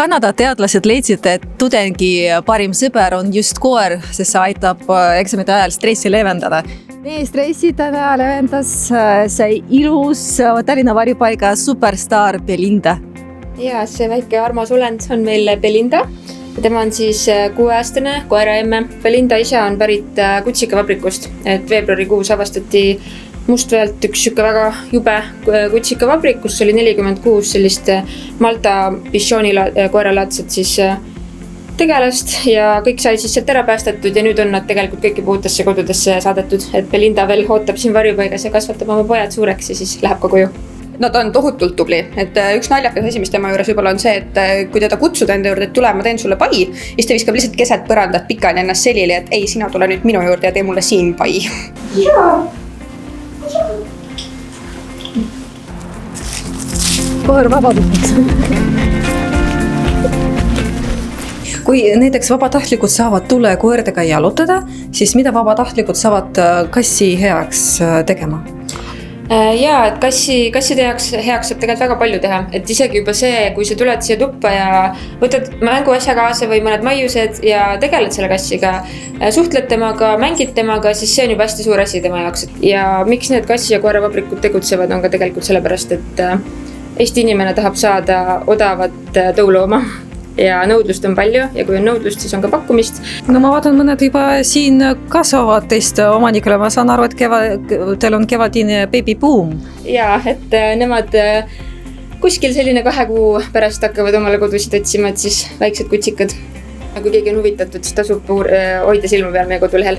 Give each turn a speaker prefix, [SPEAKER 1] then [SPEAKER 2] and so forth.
[SPEAKER 1] Kanada teadlased leidsid, et tudengi parim sõber on just koer, sest see aitab eksamite ajal stressi leevendada. Meie stressi täna leevendas see ilus Tallinna varjupaiga superstaar Belinda.
[SPEAKER 2] Ja, see väike armas olend on meil Belinda. Tema on siis 6-aastane koeraemme. Belinda ise on pärit kutsikavabrikust, et veebruarikuus avastati Mustveelt üks väga jube kutsikavabrik, kus oli 46 sellist Malta Bichoni koeralaadset siis tegelast ja kõik sai siis sealt ära päästetud ja nüüd on nad tegelikult kõiki uutesse kodudesse saadetud, et Belinda veel ootab siin varjupaigas ja kasvatab oma pojad suureks ja siis läheb ka koju.
[SPEAKER 3] No ta on tohutult tubli, et üks naljakas asi, mis tema juures võib-olla on see, et kui teda kutsuda enda juurde, et tule, ma teen sulle pai, siis ta viskab lihtsalt keset põrandat pikali ennast selili, et ei, sina tule nüüd minu juurde ja tee mulle siin pai.
[SPEAKER 1] Koer vabaduseks. Kui näiteks vabatahtlikud saavad tulla koerdega jalutada, siis mida vabatahtlikud saavad kassi heaks tegema?
[SPEAKER 2] Ja, et kasside heaks saab tegelikult väga palju teha, et isegi juba see, kui sa tuled siia tuppa ja võtad mänguasja kaasa või mõned maiused ja tegeled selle kassiga, suhtled temaga, mängid temaga, siis see on juba hästi suur asi tema jaoks. Ja miks need kassi- ja koeravabrikud tegutsevad on ka tegelikult sellepärast, et Eesti inimene tahab saada odavat tõulooma ja nõudlust on palju ja kui on nõudlust, siis on ka pakkumist.
[SPEAKER 1] No ma vaatan, mõned juba siin kasvavad teist omanikele. Ma saan aru, et teil on kevadine babyboom.
[SPEAKER 2] Ja, et nemad kuskil selline 2 kuu pärast hakkavad omale kodusid otsima, et siis väiksed kutsikad. Kui keegi on huvitatud, siis tasub hoida silma peal meie kodulehel.